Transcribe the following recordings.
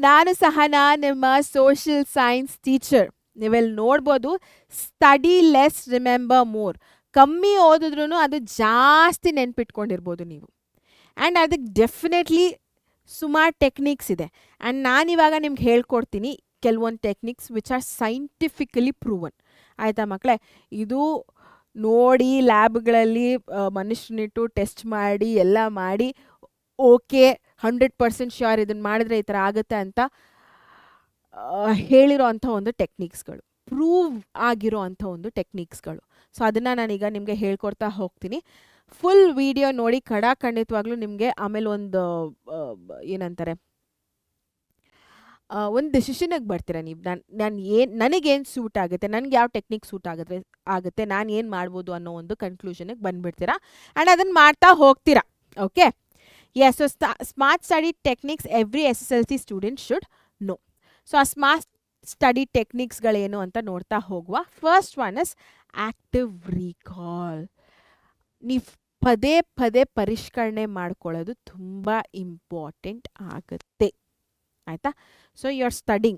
ನಾನು ಸಹನಾ, ನಿಮ್ಮ social science teacher. ನೀವೆಲ್ಲಿ ನೋಡ್ಬೋದು, ಸ್ಟಡಿ ಲೆಸ್ ರಿಮೆಂಬರ್ ಮೋರ್. ಕಮ್ಮಿ ಓದಿದ್ರೂ ಅದು ಜಾಸ್ತಿ ನೆನ್ಪಿಟ್ಕೊಂಡಿರ್ಬೋದು ನೀವು. ಆ್ಯಂಡ್ ಅದಕ್ಕೆ ಡೆಫಿನೆಟ್ಲಿ ಸುಮಾರು ಟೆಕ್ನಿಕ್ಸ್ ಇದೆ. ಆ್ಯಂಡ್ ನಾನಿವಾಗ ನಿಮ್ಗೆ ಹೇಳ್ಕೊಡ್ತೀನಿ ಕೆಲವೊಂದು techniques which are scientifically proven. ಆಯಿತಾ ಮಕ್ಕಳೇ? ಇದು ನೋಡಿ ಲ್ಯಾಬ್ಗಳಲ್ಲಿ ಮನುಷ್ಯನಿಟ್ಟು ಟೆಸ್ಟ್ ಮಾಡಿ ಎಲ್ಲ ಮಾಡಿ ಓಕೆ 100% ಶ್ಯೂರ್ ಇದನ್ನು ಮಾಡಿದ್ರೆ ಈ ಥರ ಆಗುತ್ತೆ ಅಂತ ಹೇಳಿರೋ ಅಂಥ ಒಂದು ಟೆಕ್ನಿಕ್ಸ್ಗಳು, ಪ್ರೂವ್ ಆಗಿರೋ ಅಂಥ ಒಂದು ಟೆಕ್ನಿಕ್ಸ್ಗಳು. ಸೊ ಅದನ್ನು ನಾನೀಗ ನಿಮಗೆ ಹೇಳ್ಕೊಡ್ತಾ ಹೋಗ್ತೀನಿ. ಫುಲ್ ವಿಡಿಯೋ ನೋಡಿ ಖಂಡಿತವಾಗ್ಲೂ ನಿಮಗೆ ಆಮೇಲೆ ಒಂದು ಏನಂತಾರೆ ಒಂದು ಡಿಸಿಷನಿಗೆ ಬರ್ತೀರಾ ನೀವು. ನನಗೇನು ಸೂಟ್ ಆಗುತ್ತೆ, ನನಗೆ ಯಾವ ಟೆಕ್ನಿಕ್ ಸೂಟ್ ಆಗುತ್ತೆ, ನಾನು ಏನು ಮಾಡ್ಬೋದು ಅನ್ನೋ ಒಂದು ಕನ್ಕ್ಲೂಷನಿಗೆ ಬಂದುಬಿಡ್ತೀರಾ. ಆ್ಯಂಡ್ ಅದನ್ನು ಮಾಡ್ತಾ ಹೋಗ್ತೀರಾ. Okay, yes. So smart study techniques every SSLC student should know. So ಆ ಸ್ಮಾರ್ಟ್ ಸ್ಟಡಿ ಟೆಕ್ನಿಕ್ಸ್ಗಳೇನು ಅಂತ ನೋಡ್ತಾ ಹೋಗುವ. First one is active recall. ನೀವು ಪದೇ ಪದೇ ಪರಿಷ್ಕರಣೆ ಮಾಡ್ಕೊಳ್ಳೋದು ತುಂಬ ಇಂಪಾರ್ಟೆಂಟ್ ಆಗುತ್ತೆ. ಆಯಿತಾ? So you are study,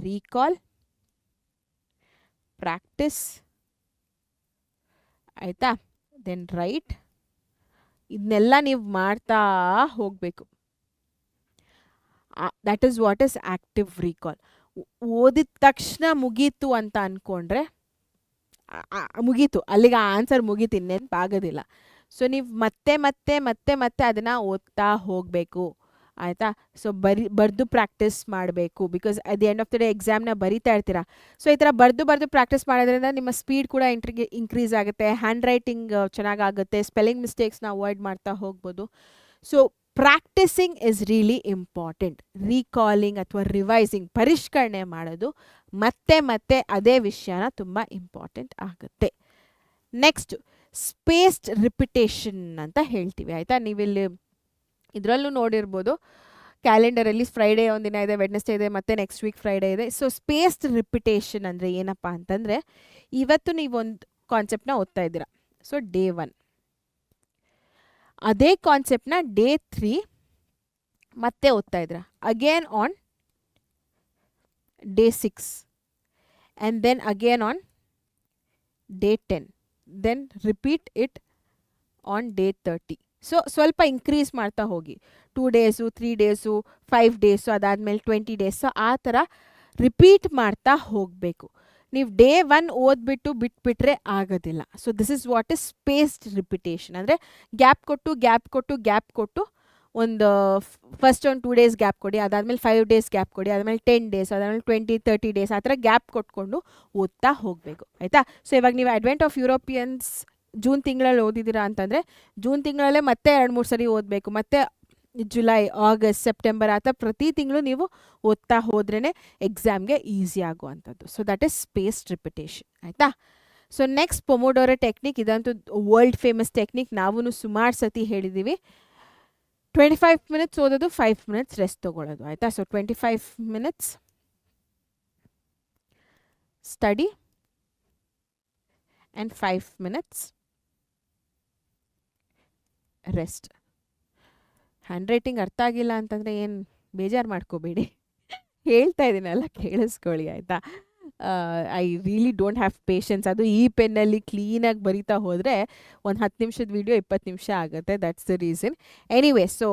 recall, practice, ಆಯಿತಾ, ದೆನ್ ರೈಟ್. ಇದನ್ನೆಲ್ಲ ನೀವು ಮಾಡ್ತಾ ಹೋಗಬೇಕು. That is what is active recall. ಓದಿದ ತಕ್ಷಣ ಮುಗೀತು ಅಂತ ಅಂದ್ಕೊಂಡ್ರೆ ಮುಗೀತು, ಅಲ್ಲಿಗೆ ಆನ್ಸರ್ ಮುಗೀತು, ಇನ್ನೇನಪಾಗೋದಿಲ್ಲ. ಸೊ ನೀವು ಮತ್ತೆ ಮತ್ತೆ ಮತ್ತೆ ಮತ್ತೆ ಅದನ್ನು ಓದ್ತಾ ಹೋಗಬೇಕು. ಆಯಿತಾ? ಸೊ ಬರೆದು ಪ್ರಾಕ್ಟೀಸ್ ಮಾಡಬೇಕು. Because at the end of the day ಎಕ್ಸಾಮ್ನ ಬರಿತಾ ಇರ್ತೀರಾ. ಸೊ ಈ ಥರ ಬರೆದು ಪ್ರಾಕ್ಟೀಸ್ ಮಾಡೋದ್ರಿಂದ ನಿಮ್ಮ ಸ್ಪೀಡ್ ಕೂಡ ಇನ್ಕ್ರೀಸ್ ಆಗುತ್ತೆ, ಹ್ಯಾಂಡ್ ರೈಟಿಂಗ್ ಚೆನ್ನಾಗಾಗುತ್ತೆ, ಸ್ಪೆಲ್ಲಿಂಗ್ ಮಿಸ್ಟೇಕ್ಸ್ನ ಅವಾಯ್ಡ್ ಮಾಡ್ತಾ ಹೋಗ್ಬೋದು. So practising is really important. Recalling ಅಥವಾ ರಿವೈಸಿಂಗ್, ಪರಿಷ್ಕರಣೆ ಮಾಡೋದು ಮತ್ತೆ ಮತ್ತೆ ಅದೇ ವಿಷಯನ ತುಂಬ ಇಂಪಾರ್ಟೆಂಟ್ ಆಗುತ್ತೆ. ನೆಕ್ಸ್ಟ್ ಸ್ಪೇಸ್ಡ್ ರಿಪಿಟೇಷನ್ ಅಂತ ಹೇಳ್ತೀವಿ. ಆಯಿತಾ? ನೀವಿಲ್ಲಿ ಇದರಲ್ಲೂ ನೋಡಿರ್ಬೋದು, ಕ್ಯಾಲೆಂಡರಲ್ಲಿ ಫ್ರೈಡೇ ಒಂದಿನ ಇದೆ, ವೆಡ್ನೆಸ್ಡೇ ಇದೆ, ಮತ್ತು ನೆಕ್ಸ್ಟ್ ವೀಕ್ ಫ್ರೈಡೇ ಇದೆ. ಸೊ ಸ್ಪೇಸ್ಡ್ ರಿಪಿಟೇಷನ್ ಅಂದರೆ ಏನಪ್ಪ ಅಂತಂದರೆ, ಇವತ್ತು ನೀವೊಂದು ಕಾನ್ಸೆಪ್ಟನ್ನ ಓದ್ತಾ ಇದ್ದೀರಾ. ಸೊ ಡೇ 1 ಅದೇ ಕಾನ್ಸೆಪ್ಟನ್ನ ಡೇ 3 ಮತ್ತೆ ಓದ್ತಾ ಇದ್ದೀರಾ. Again on day 6 and then again on day 10. Then repeat it on day 30. So ಸ್ವಲ್ಪ ಇನ್ಕ್ರೀಸ್ ಮಾಡ್ತಾ ಹೋಗಿ. 2 ಡೇಸು, 3 ಡೇಸು, 5 ಡೇಸು, ಅದಾದಮೇಲೆ 20 ಡೇಸ್. ಸೊ ಆ ಥರ ರಿಪೀಟ್ ಮಾಡ್ತಾ ಹೋಗಬೇಕು. ನೀವು ಡೇ 1 ಓದ್ಬಿಟ್ಟು ಬಿಟ್ಬಿಟ್ರೆ ಆಗೋದಿಲ್ಲ. So this is what is spaced repetition. ಅಂದರೆ ಗ್ಯಾಪ್ ಕೊಟ್ಟು ಒಂದು ಫಸ್ಟ್ ಒಂದು 2 ಡೇಸ್ ಗ್ಯಾಪ್ ಕೊಡಿ, ಅದಾದಮೇಲೆ 5 ಡೇಸ್ ಗ್ಯಾಪ್ ಕೊಡಿ, ಅದಾದಮೇಲೆ 10 ಡೇಸ್, ಅದಾದಮೇಲೆ 20-30 ಡೇಸ್, ಆ ಥರ ಗ್ಯಾಪ್ ಕೊಟ್ಕೊಂಡು ಓದ್ತಾ ಹೋಗಬೇಕು. ಆಯಿತಾ? ಸೊ ಇವಾಗ ನೀವು ಅಡ್ವೆಂಟ್ ಆಫ್ ಯುರೋಪಿಯನ್ಸ್ ಜೂನ್ ತಿಂಗಳಲ್ಲಿ ಓದಿದ್ದೀರಾ ಅಂತಂದರೆ ಜೂನ್ ತಿಂಗಳಲ್ಲೇ ಮತ್ತೆ 2-3 ಸರಿ ಓದಬೇಕು. ಮತ್ತು ಜುಲೈ, ಆಗಸ್ಟ್, ಸೆಪ್ಟೆಂಬರ್ ಆ ಥರ ಪ್ರತಿ ತಿಂಗಳು ನೀವು ಓದ್ತಾ ಹೋದ್ರೇ ಎಕ್ಸಾಮ್ಗೆ ಈಸಿ ಆಗುವಂಥದ್ದು. So that is spaced repetition. ಆಯಿತಾ? So next pomodoro technique. ಇದಂತೂ ವರ್ಲ್ಡ್ ಫೇಮಸ್ ಟೆಕ್ನಿಕ್. ನಾವೂ ಸುಮಾರು ಸತಿ ಹೇಳಿದ್ದೀವಿ. 25 ಮಿನಿಟ್ಸ್ ಓದೋದು, 5 ಮಿನಿಟ್ಸ್ ರೆಸ್ಟ್ ತೊಗೊಳ್ಳೋದು. ಆಯಿತಾ? So 25 minutes study and 5 minutes rest. Hand writing ಅರ್ಥ ಆಗಿಲ್ಲ ಅಂತಂದರೆ ಏನು ಬೇಜಾರು ಮಾಡ್ಕೋಬೇಡಿ, ಹೇಳ್ತಾ ಇದ್ದೀನಲ್ಲ, ಕೇಳಿಸ್ಕೊಳ್ಳಿ. ಆಯಿತಾ? I really don't have patience. ಅದು ಈ ಪೆನ್ನಲ್ಲಿ ಕ್ಲೀನಾಗಿ ಬರಿತಾ ಹೋದರೆ ಒಂದು 10 ನಿಮಿಷದ ವೀಡಿಯೋ 20 ನಿಮಿಷ ಆಗುತ್ತೆ. That's the reason. Anyway, so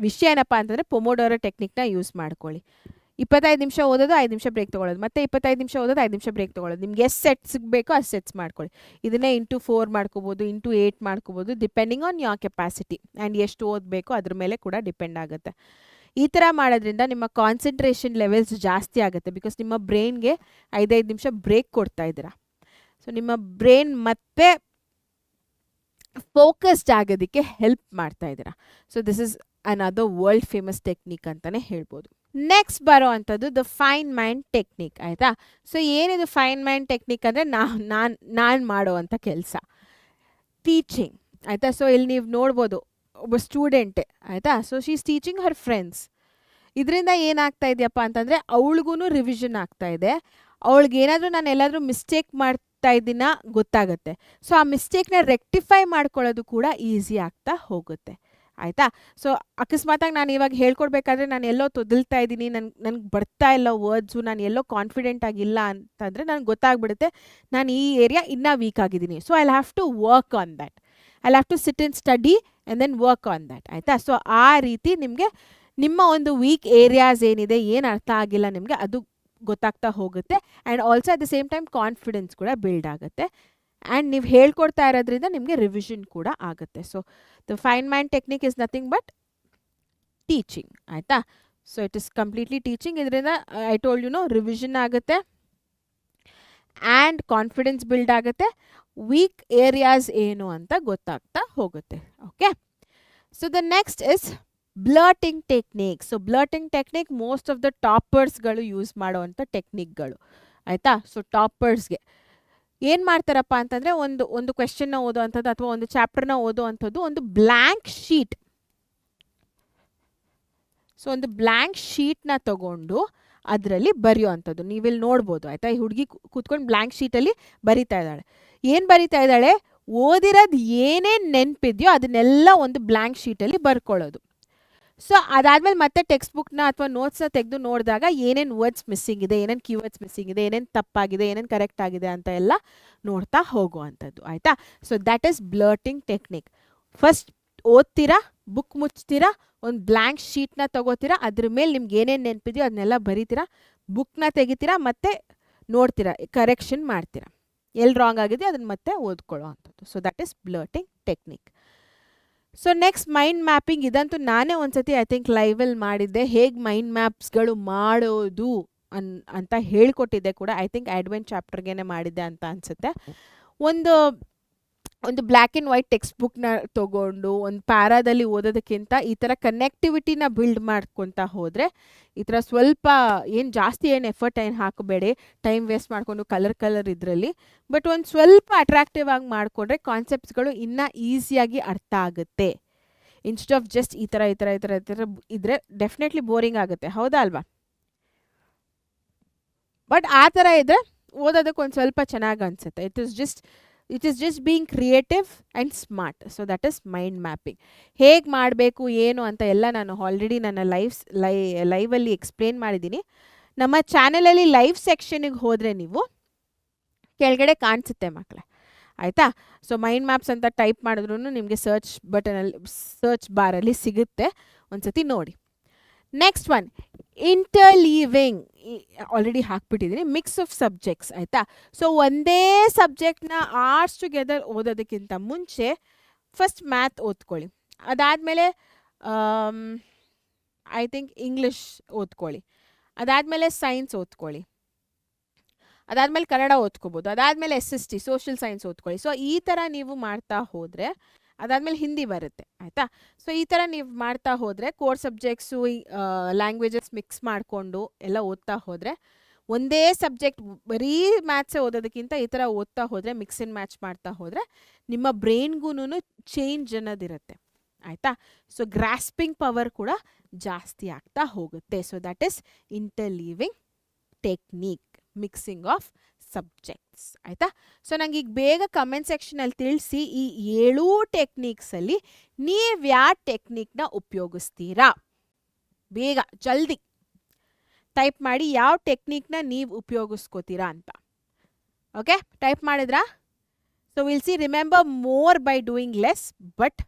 ವಿಷಯ ಏನಪ್ಪ ಅಂತಂದರೆ ಪೊಮೊಡೋರೋ ಟೆಕ್ನಿಕ್ನ ಯೂಸ್ ಮಾಡ್ಕೊಳ್ಳಿ. 25 ನಿಮಿಷ ಓದೋದು, 5 ನಿಮಿಷ ಬ್ರೇಕ್ ತೊಗೊಳ್ಳೋದು, ಮತ್ತೆ 25 ನಿಮಿಷ ಓದೋದು, 5 ನಿಮಿಷ ಬ್ರೇಕ್ ತೊಗೊಳ್ಳೋದು. ನಿಮ್ಗೆ ಎಷ್ಟು ಸೆಟ್ ಸಿಗಬೇಕೋ ಅಷ್ಟು ಸೆಟ್ಸ್ ಮಾಡ್ಕೊಳ್ಳಿ. ಇದನ್ನೇ ಇಂಟು 4 ಮಾಡ್ಕೋಬೋದು, ಇಂಟು 8 ಮಾಡ್ಕೋಬೋದು, depending on your capacity and ಎಷ್ಟು ಓದಬೇಕು ಅದ್ರ ಮೇಲೆ ಕೂಡ ಡಿಪೆಂಡ್ ಆಗುತ್ತೆ. ಈ ಥರ ಮಾಡೋದ್ರಿಂದ ನಿಮ್ಮ ಕಾನ್ಸಂಟ್ರೇಷನ್ ಲೆವೆಲ್ಸ್ ಜಾಸ್ತಿ ಆಗುತ್ತೆ. ಬಿಕಾಸ್ ನಿಮ್ಮ ಬ್ರೈನ್ಗೆ 5 ನಿಮಿಷ ಬ್ರೇಕ್ ಕೊಡ್ತಾ ಇದ್ದೀರಾ. ಸೊ ನಿಮ್ಮ ಬ್ರೈನ್ ಮತ್ತೆ ಫೋಕಸ್ಡ್ ಆಗೋದಕ್ಕೆ ಹೆಲ್ಪ್ ಮಾಡ್ತಾ ಇದ್ದೀರಾ. So this is another world famous technique ಅಂತಲೇ ಹೇಳ್ಬೋದು. ನೆಕ್ಸ್ಟ್ ಬರೋ ಅಂಥದ್ದು ದ ಫೈನ್ ಮೈಂಡ್ ಟೆಕ್ನಿಕ್. ಆಯಿತಾ? ಸೊ ಏನಿದು ಫೈನ್ ಮೈಂಡ್ ಟೆಕ್ನಿಕ್ ಅಂದರೆ ನಾನು ಮಾಡೋ ಅಂಥ ಕೆಲಸ, ಟೀಚಿಂಗ್. ಆಯಿತಾ? ಸೊ ಇಲ್ಲಿ ನೀವು ನೋಡ್ಬೋದು, ಒಬ್ಬ ಸ್ಟೂಡೆಂಟೇ. ಆಯಿತಾ? So she is teaching her friends. ಇದರಿಂದ ಏನಾಗ್ತಾ ಇದೆಯಪ್ಪ ಅಂತಂದರೆ ಅವಳಿಗೂ ರಿವಿಷನ್ ಆಗ್ತಾ ಇದೆ. ಅವಳಿಗೇನಾದರೂ ನಾನು ಎಲ್ಲಾದರೂ ಮಿಸ್ಟೇಕ್ ಮಾಡ್ತಾ ಇದ್ದೀನ ಗೊತ್ತಾಗುತ್ತೆ. ಸೊ ಆ ಮಿಸ್ಟೇಕ್ನ ರೆಕ್ಟಿಫೈ ಮಾಡ್ಕೊಳ್ಳೋದು ಕೂಡ ಈಸಿ ಆಗ್ತಾ ಹೋಗುತ್ತೆ. ಆಯಿತಾ. ಸೊ ಅಕಸ್ಮಾತಾಗಿ ನಾನು ಇವಾಗ ಹೇಳ್ಕೊಡ್ಬೇಕಾದ್ರೆ ನಾನು ಎಲ್ಲೋ ತೊದಲ್ತಾ ಇದ್ದೀನಿ, ನನಗೆ ಬರ್ತಾ ಇಲ್ಲ ವರ್ಡ್ಸು, ನಾನು ಎಲ್ಲೋ ಕಾನ್ಫಿಡೆಂಟ್ ಆಗಿಲ್ಲ ಅಂತಂದರೆ ನನಗೆ ಗೊತ್ತಾಗ್ಬಿಡುತ್ತೆ ನಾನು ಈ ಏರಿಯಾ ಇನ್ನೂ ವೀಕ್ ಆಗಿದ್ದೀನಿ. So I have to work on that. I have to sit in study and then work on that. ಆಯಿತಾ. ಸೊ ಆ ರೀತಿ ನಿಮಗೆ ನಿಮ್ಮ ಒಂದು ವೀಕ್ ಏರಿಯಾಸ್ ಏನಿದೆ, ಏನು ಅರ್ಥ ಆಗಿಲ್ಲ ನಿಮಗೆ, ಅದು ಗೊತ್ತಾಗ್ತಾ ಹೋಗುತ್ತೆ. And also at the same time confidence ಕೂಡ ಬಿಲ್ಡ್ ಆಗುತ್ತೆ. ಆ್ಯಂಡ್ ನೀವು ಹೇಳ್ಕೊಡ್ತಾ ಇರೋದ್ರಿಂದ ನಿಮಗೆ ರಿವಿಷನ್ ಕೂಡ ಆಗುತ್ತೆ. So the Feynman technique is nothing but teaching. ಆಯಿತಾ. So it is completely teaching. ಇದರಿಂದ I told you know revision ಆಗುತ್ತೆ ಆ್ಯಂಡ್ ಕಾನ್ಫಿಡೆನ್ಸ್ ಬಿಲ್ಡ್ ಆಗುತ್ತೆ. ವೀಕ್ ಏರಿಯಾಸ್ ಏನು ಅಂತ ಗೊತ್ತಾಗ್ತಾ ಹೋಗುತ್ತೆ. Okay. So the next is blurting technique. So blurting technique most of the ಟಾಪರ್ಸ್ಗಳು use ಮಾಡೋವಂಥ ಟೆಕ್ನಿಕ್ಗಳು. ಆಯಿತಾ. ಸೊ ಟಾಪರ್ಸ್ಗೆ ಏನು ಮಾಡ್ತಾರಪ್ಪ ಅಂತಂದರೆ ಒಂದು ಕ್ವೆಶನ್ನ ಓದೋ ಅಂಥದ್ದು ಅಥವಾ ಒಂದು ಚಾಪ್ಟರ್ನ ಓದೋ ಅಂಥದ್ದು ಒಂದು ಬ್ಲ್ಯಾಂಕ್ ಶೀಟ್. ಸೊ ಒಂದು ಬ್ಲ್ಯಾಂಕ್ ಶೀಟ್ನ ತಗೊಂಡು ಅದರಲ್ಲಿ ಬರೆಯೋ ಅಂಥದ್ದು ನೀವಿಲ್ಲಿ ನೋಡ್ಬೋದು. ಆಯಿತಾ. ಈ ಹುಡುಗಿ ಕೂತ್ಕೊಂಡು ಬ್ಲ್ಯಾಂಕ್ ಶೀಟಲ್ಲಿ ಬರಿತಾ ಇದ್ದಾಳೆ. ಏನು ಬರಿತಾ ಇದ್ದಾಳೆ? ಓದಿರೋದು ಏನೇನು ನೆನಪಿದೆಯೋ ಅದನ್ನೆಲ್ಲ ಒಂದು ಬ್ಲ್ಯಾಂಕ್ ಶೀಟಲ್ಲಿ ಬರ್ಕೊಳ್ಳೋದು. ಸೊ ಅದಾದಮೇಲೆ ಮತ್ತೆ ಟೆಕ್ಸ್ಟ್ ಬುಕ್ನ ಅಥವಾ ನೋಟ್ಸ್ನ ತೆಗೆದು ನೋಡಿದಾಗ ಏನೇನು ವರ್ಡ್ಸ್ ಮಿಸ್ಸಿಂಗ್ ಇದೆ, ಏನೇನು ಕೀವರ್ಡ್ಸ್ ಮಿಸ್ಸಿಂಗ್ ಇದೆ, ಏನೇನು ತಪ್ಪಾಗಿದೆ, ಏನೇನು ಕರೆಕ್ಟ್ ಆಗಿದೆ ಅಂತ ಎಲ್ಲ ನೋಡ್ತಾ ಹೋಗುವಂಥದ್ದು. ಆಯಿತಾ. So that is blurting technique. First ಓದ್ತೀರಾ, ಬುಕ್ ಮುಚ್ತೀರಾ, ಒಂದು ಬ್ಲ್ಯಾಂಕ್ ಶೀಟ್ನ ತೊಗೋತೀರಾ, ಅದ್ರ ಮೇಲೆ ನಿಮ್ಗೆ ಏನೇನು ನೆನಪಿದೆಯೋ ಅದನ್ನೆಲ್ಲ ಬರೀತೀರಾ, ಬುಕ್ನ ತೆಗಿತೀರಾ, ಮತ್ತೆ ನೋಡ್ತೀರಾ, ಕರೆಕ್ಷನ್ ಮಾಡ್ತೀರಾ, ಎಲ್ಲಿ ರಾಂಗ್ ಆಗಿದೆ ಅದನ್ನು ಮತ್ತೆ ಓದ್ಕೊಳ್ಳೋ ಅಂಥದ್ದು. So that is blurting technique. So next mind mapping. ಇದಂತೂ ನಾನೇ ಒಂದ್ಸತಿ ಐ ಥಿಂಕ್ ಲೈವಲ್ಲಿ ಮಾಡಿದ್ದೆ, ಹೇಗೆ ಮೈಂಡ್ ಮ್ಯಾಪ್ಸ್ಗಳು ಮಾಡೋದು ಅಂತ ಹೇಳ್ಕೊಟ್ಟಿದ್ದೆ ಕೂಡ. ಐ ಥಿಂಕ್ ಅಡ್ವೆಂಟ್ ಚಾಪ್ಟರ್ಗೇನೆ ಮಾಡಿದ್ದೆ ಅಂತ ಅನಿಸುತ್ತೆ. ಒಂದು ಬ್ಲ್ಯಾಕ್ ಆ್ಯಂಡ್ ವೈಟ್ ಟೆಕ್ಸ್ಟ್ ಬುಕ್ನ ತೊಗೊಂಡು ಒಂದು ಪ್ಯಾರಾದಲ್ಲಿ ಓದೋದಕ್ಕಿಂತ ಈ ಥರ ಕನೆಕ್ಟಿವಿಟಿನ ಬಿಲ್ಡ್ ಮಾಡ್ಕೊತಾ ಹೋದರೆ, ಈ ಥರ ಸ್ವಲ್ಪ ಜಾಸ್ತಿ ಎಫರ್ಟ್ ಹಾಕಬೇಡಿ, ಟೈಮ್ ವೇಸ್ಟ್ ಮಾಡಿಕೊಂಡು ಕಲರ್ ಇದರಲ್ಲಿ, ಬಟ್ ಒಂದು ಸ್ವಲ್ಪ ಅಟ್ರಾಕ್ಟಿವ್ ಆಗಿ ಮಾಡಿಕೊಂಡ್ರೆ ಕಾನ್ಸೆಪ್ಟ್ಸ್ಗಳು ಇನ್ನೂ ಈಸಿಯಾಗಿ ಅರ್ಥ ಆಗುತ್ತೆ. ಇನ್ಸ್ಟೆಡ್ ಆಫ್ ಜಸ್ಟ್ ಈ ಥರ ಇದ್ರೆ ಡೆಫಿನೆಟ್ಲಿ ಬೋರಿಂಗ್ ಆಗುತ್ತೆ. ಹೌದಾ ಅಲ್ವಾ? ಬಟ್ ಆ ಥರ ಇದ್ದರೆ ಓದೋದಕ್ಕೆ ಒಂದು ಸ್ವಲ್ಪ ಚೆನ್ನಾಗಿ ಅನಿಸುತ್ತೆ. It is just being creative and smart. So that is mind mapping. ಹೇಗೆ ಮಾಡಬೇಕು ಏನು ಅಂತ ಎಲ್ಲ ನಾನು ಆಲ್ರೆಡಿ ನನ್ನ ಲೈವಲ್ಲಿ ಎಕ್ಸ್ಪ್ಲೇನ್ ಮಾಡಿದ್ದೀನಿ. ನಮ್ಮ ಚಾನಲಲ್ಲಿ ಲೈವ್ ಸೆಕ್ಷನಿಗೆ ಹೋದರೆ ನೀವು ಕೆಳಗಡೆ ಕಾಣಿಸುತ್ತೆ ಮಕ್ಕಳೇ. ಆಯಿತಾ. ಸೊ ಮೈಂಡ್ ಮ್ಯಾಪ್ಸ್ ಅಂತ ಟೈಪ್ ಮಾಡಿದ್ರೂ ನಿಮಗೆ ಸರ್ಚ್ ಬಾರಲ್ಲಿ ಸಿಗುತ್ತೆ. ಒಂದು ಸತಿ ನೋಡಿ. Next one interleaving. ಆಲ್ರೆಡಿ ಹಾಕ್ಬಿಟ್ಟಿದ್ದೀನಿ. Mix of subjects. ಆಯಿತಾ. ಸೊ ಒಂದೇ ಸಬ್ಜೆಕ್ಟ್ನ ಆರ್ಟ್ಸ್ ಟುಗೆದರ್ ಓದೋದಕ್ಕಿಂತ ಮುಂಚೆ ಫಸ್ಟ್ ಮ್ಯಾಥ್ ಓದ್ಕೊಳ್ಳಿ, ಅದಾದಮೇಲೆ ಐ ಥಿಂಕ್ ಇಂಗ್ಲೀಷ್ ಓದ್ಕೊಳ್ಳಿ, ಅದಾದಮೇಲೆ ಸೈನ್ಸ್ ಓದ್ಕೊಳ್ಳಿ, ಅದಾದಮೇಲೆ ಕನ್ನಡ ಓದ್ಕೋಬೋದು, ಅದಾದಮೇಲೆ SST ಸೋಷಿಯಲ್ ಸೈನ್ಸ್ ಓದ್ಕೊಳ್ಳಿ. ಸೊ ಈ ಥರ ನೀವು ಮಾಡ್ತಾ ಹೋದರೆ, ಅದಾದಮೇಲೆ ಹಿಂದಿ ಬರುತ್ತೆ. ಆಯಿತಾ. ಸೊ ಈ ಥರ ನೀವು ಮಾಡ್ತಾ ಹೋದರೆ ಕೋರ್ ಸಬ್ಜೆಕ್ಟ್ಸು ಲ್ಯಾಂಗ್ವೇಜಸ್ ಮಿಕ್ಸ್ ಮಾಡಿಕೊಂಡು ಎಲ್ಲ ಓದ್ತಾ ಹೋದರೆ, ಒಂದೇ ಸಬ್ಜೆಕ್ಟ್ ಬರೀ ಮ್ಯಾಥ್ಸೇ ಓದೋದಕ್ಕಿಂತ ಈ ಥರ ಓದ್ತಾ ಹೋದರೆ, ಮಿಕ್ಸ್ ಆ್ಯಂಡ್ ಮ್ಯಾಚ್ ಮಾಡ್ತಾ ಹೋದರೆ ನಿಮ್ಮ ಬ್ರೈನ್ಗೂ ಚೇಂಜ್ ಅನ್ನೋದಿರುತ್ತೆ. ಆಯಿತಾ. ಸೊ ಗ್ರಾಸ್ಪಿಂಗ್ ಪವರ್ ಕೂಡ ಜಾಸ್ತಿ ಆಗ್ತಾ ಹೋಗುತ್ತೆ. So that is interleaving technique, mixing of subjects. ಆಯಿತಾ. ಸೊ ನಂಗೆ ಈಗ ಬೇಗ ಕಮೆಂಟ್ ಸೆಕ್ಷನಲ್ಲಿ ತಿಳಿಸಿ, ಈ 7 ಟೆಕ್ನಿಕ್ಸಲ್ಲಿ ನೀವು ಯಾವ ಟೆಕ್ನಿಕ್ನ ಉಪಯೋಗಿಸ್ತೀರಾ? ಬೇಗ ಜಲ್ದಿ ಟೈಪ್ ಮಾಡಿ ಯಾವ ಟೆಕ್ನಿಕ್ನ ನೀವು ಉಪಯೋಗಿಸ್ಕೋತೀರಾ ಅಂತ. ಓಕೆ, ಟೈಪ್ ಮಾಡಿದ್ರಾ? So will see. Remember more by doing less but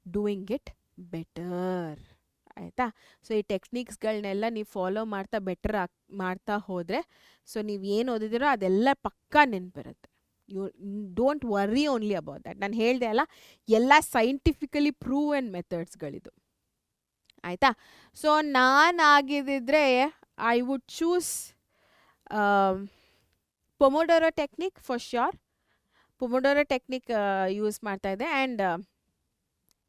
doing it better. ಆಯಿತಾ. ಸೊ ಈ ಟೆಕ್ನಿಕ್ಸ್ಗಳನ್ನೆಲ್ಲ ನೀವು ಫಾಲೋ ಮಾಡ್ತಾ ಮಾಡ್ತಾ ಹೋದರೆ, ಸೊ ನೀವು ಏನು ಓದಿದಿರೋ ಅದೆಲ್ಲ ಪಕ್ಕಾ ನೆನಪಿರುತ್ತೆ. You don't worry only about that. ನಾನು ಹೇಳಿದೆ ಅಲ್ಲ, ಎಲ್ಲ ಸೈಂಟಿಫಿಕಲಿ ಪ್ರೂವನ್ ಮೆಥಡ್ಸ್ಗಳಿದು. ಆಯಿತಾ. ಸೊ ನಾನಾಗಿದ್ದರೆ I would choose Pomodoro technique for sure. Pomodoro technique use ಮಾಡ್ತಾ ಇದ್ದೆ. ಆ್ಯಂಡ್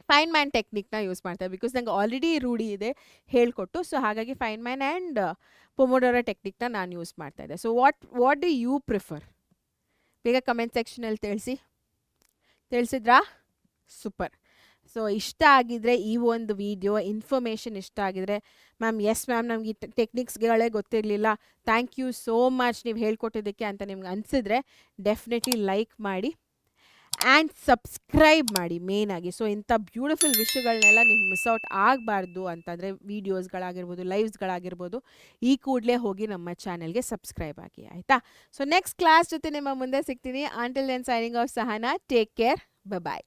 ಫೈನ್ ಮ್ಯಾನ್ ಟೆಕ್ನಿಕ್ನ ಯೂಸ್ ಮಾಡ್ತಾರೆ, ಬಿಕಾಸ್ ನಂಗೆ ಆಲ್ರೆಡಿ ರೂಢಿ ಇದೆ ಹೇಳ್ಕೊಟ್ಟು. ಸೊ ಹಾಗಾಗಿ ಫೈನ್ ಮ್ಯಾನ್ ಆ್ಯಂಡ್ ಪೊಮೊಡೊರೊ ಟೆಕ್ನಿಕ್ನ ನಾನು ಯೂಸ್ ಮಾಡ್ತಾ ಇದ್ದೆ. So what do you prefer? ಬೇಗ ಕಮೆಂಟ್ ಸೆಕ್ಷನಲ್ಲಿ ತಿಳಿಸಿದ್ರಾ? ಸೂಪರ್. ಸೊ ಇಷ್ಟ ಆಗಿದ್ರೆ ಈ ಒಂದು ವಿಡಿಯೋ ಇನ್ಫಾರ್ಮೇಷನ್ ಇಷ್ಟ ಆಗಿದ್ರೆ, ಮ್ಯಾಮ್ ಎಸ್ ಮ್ಯಾಮ್ ನಮ್ಗೆ ಈ ಟೆಕ್ನಿಕ್ಸ್ಗಳೇ ಗೊತ್ತಿರಲಿಲ್ಲ, ಥ್ಯಾಂಕ್ ಯು ಸೋ ಮಚ್ ನೀವು ಹೇಳ್ಕೊಟ್ಟಿದ್ದಕ್ಕೆ ಅಂತ ನಿಮ್ಗೆ ಅನಿಸಿದ್ರೆ ಡೆಫಿನೆಟ್ಲಿ ಲೈಕ್ ಮಾಡಿ. ಆ್ಯಂಡ್ ಸಬ್ಸ್ಕ್ರೈಬ್ ಮಾಡಿ ಮೇಯ್ನಾಗಿ. ಸೊ ಇಂಥ ಬ್ಯೂಟಿಫುಲ್ ವಿಷಯಗಳನ್ನೆಲ್ಲ ನೀವು ಮಿಸ್ ಔಟ್ ಆಗಬಾರ್ದು ಅಂತಂದರೆ ವೀಡಿಯೋಸ್ಗಳಾಗಿರ್ಬೋದು, ಲೈವ್ಸ್ಗಳಾಗಿರ್ಬೋದು, ಈ ಕೂಡಲೇ ಹೋಗಿ ನಮ್ಮ ಚಾನೆಲ್ಗೆ ಸಬ್ಸ್ಕ್ರೈಬ್ ಆಗಿ ಆಯಿತಾ. ಸೊ ನೆಕ್ಸ್ಟ್ ಕ್ಲಾಸ್ ಜೊತೆ ನಿಮ್ಮ ಮುಂದೆ ಸಿಗ್ತೀನಿ. Until then signing off Sahana. Take care. ಬಾಯ್.